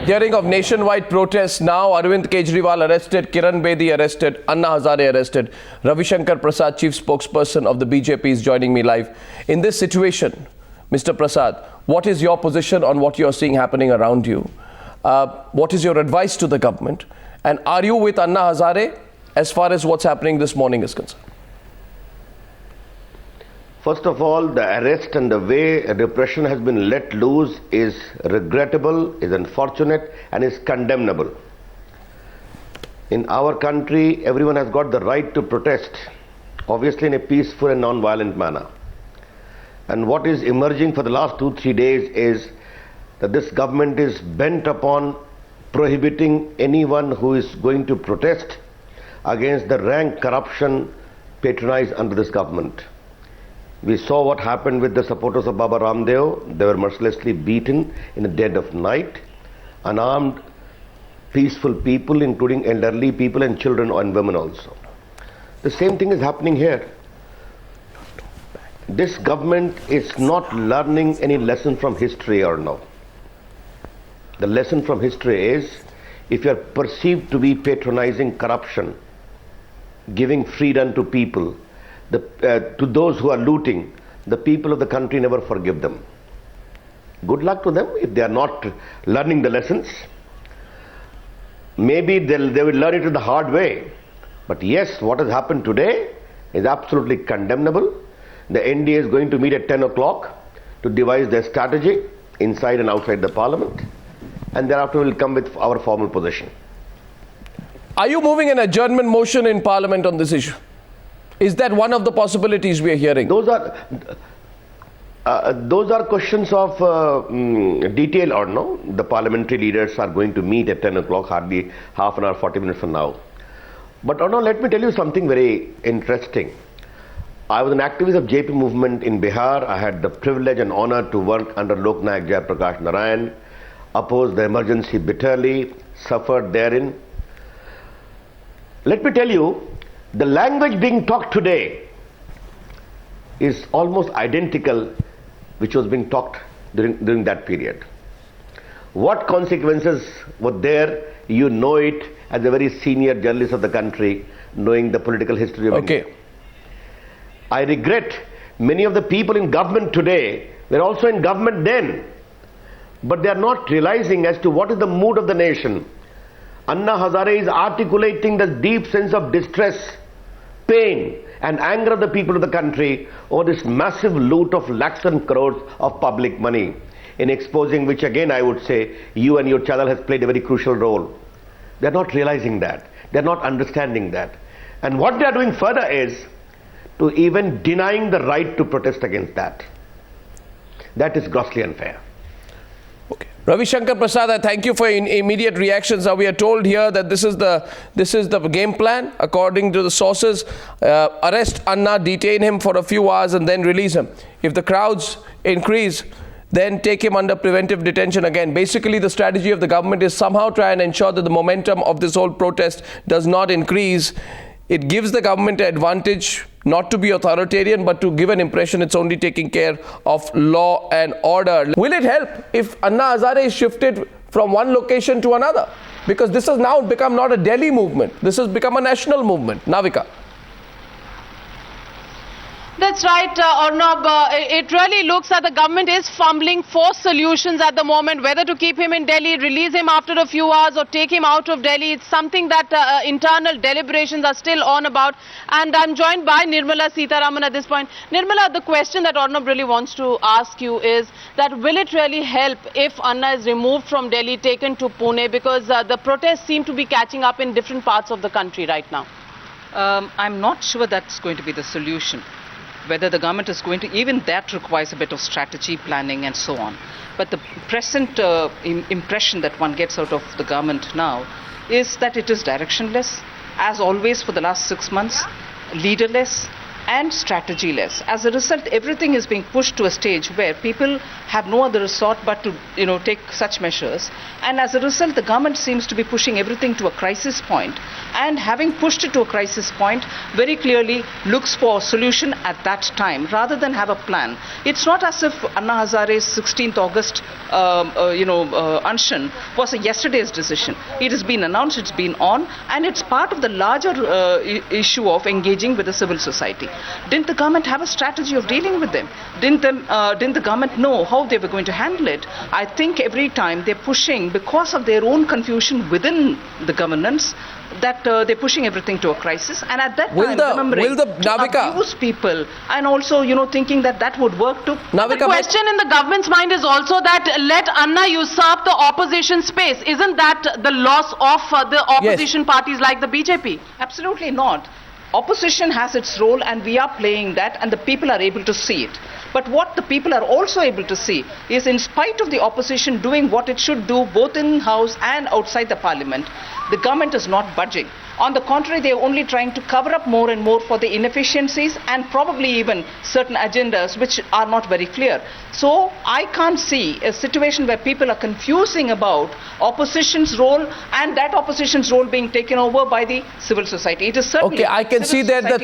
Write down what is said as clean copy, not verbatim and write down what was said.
Hearing of nationwide protests now. Arvind Kejriwal arrested, Kiran Bedi arrested, Anna Hazare arrested. Ravi Shankar Prasad, chief spokesperson of the BJP, is joining me live. In this situation, Mr. Prasad, what is your position on what you are seeing happening around you? What is your advice to the government? And are you with Anna Hazare as far as what's happening this morning is concerned? First of all, the arrest and the way repression has been let loose is regrettable, is unfortunate, and is condemnable. In our country, everyone has got the right to protest, obviously in a peaceful and non-violent manner. And what is emerging for the last 2-3 days is that this government is bent upon prohibiting anyone who is going to protest against the rank corruption patronized under this government. We saw what happened with the supporters of Baba Ramdev. They were mercilessly beaten in the dead of night. Unarmed, peaceful people, including elderly people and children and women also. The same thing is happening here. This government is not learning any lesson from history or no. The lesson from history is, if you are perceived to be patronizing corruption, giving freedom to people, to those who are looting, the people of the country never forgive them. Good luck to them if they are not learning the lessons. Maybe they will learn it the hard way. But yes, what has happened today is absolutely condemnable. The NDA is going to meet at 10 o'clock to devise their strategy inside and outside the parliament. And thereafter we will come with our formal position. Are you moving an adjournment motion in parliament on this issue? Is that one of the possibilities we are hearing? Those are questions of detail or no. The parliamentary leaders are going to meet at 10 o'clock, hardly half an hour, 40 minutes from now. But no, let me tell you something very interesting. I was an activist of JP movement in Bihar. I had the privilege and honor to work under Loknayak Jayaprakash Narayan, opposed the emergency bitterly, suffered therein. Let me tell you, the language being talked today is almost identical which was being talked during that period. What consequences were there, you know it as a very senior journalist of the country, knowing the political history of India. I regret many of the people in government today were also in government then, but they are not realizing as to what is the mood of the nation. Anna Hazare is articulating the deep sense of distress, pain and anger of the people of the country over this massive loot of lakhs and crores of public money, in exposing which again I would say you and your channel has played a very crucial role. They are not realizing that. They are not understanding that. And what they are doing further is to even denying the right to protest against that. That is grossly unfair. Okay. Ravi Shankar Prasad, I thank you for immediate reactions. Now we are told here that this is the game plan. According to the sources, arrest Anna, detain him for a few hours and then release him. If the crowds increase, then take him under preventive detention again. Basically, the strategy of the government is somehow try and ensure that the momentum of this whole protest does not increase. It gives the government an advantage not to be authoritarian, but to give an impression it's only taking care of law and order. Will it help if Anna Hazare is shifted from one location to another? Because this has now become not a Delhi movement. This has become a national movement. Navika. That's right, Arnab. It really looks that the government is fumbling for solutions at the moment, whether to keep him in Delhi, release him after a few hours or take him out of Delhi. It's something that internal deliberations are still on about. And I'm joined by Nirmala Sitharaman at this point. Nirmala, the question that Arnab really wants to ask you is that will it really help if Anna is removed from Delhi, taken to Pune? Because the protests seem to be catching up in different parts of the country right now. I'm not sure that's going to be the solution. Whether the government is going to, even that requires a bit of strategy, planning and so on. But the present impression that one gets out of the government now is that it is directionless, as always for the last 6 months, leaderless, and strategyless. As a result, everything is being pushed to a stage where people have no other resort but to, take such measures. And as a result, the government seems to be pushing everything to a crisis point, and having pushed it to a crisis point, very clearly looks for a solution at that time rather than have a plan. It's not as if Anna Hazare's 16th August unshan was a yesterday's decision. It has been announced, it's been on, and it's part of the larger issue of engaging with the civil society. Didn't the government have a strategy of dealing with them? Didn't the government know how they were going to handle it? I think every time they're pushing, because of their own confusion within the governance, that they're pushing everything to a crisis, and at that time remembering to abuse people, and also thinking that would work too. The question in the government's mind is also that let Anna usurp the opposition space. Isn't that the loss of the opposition parties like the BJP? Absolutely not. Opposition has its role, and we are playing that, and the people are able to see it. But what the people are also able to see is, in spite of the opposition doing what it should do both in house and outside the parliament, the government is not budging. On the contrary, they are only trying to cover up more and more for the inefficiencies and probably even certain agendas which are not very clear. So I can't see a situation where people are confusing about opposition's role and that opposition's role being taken over by the civil society. It is certainly okay, I can see there that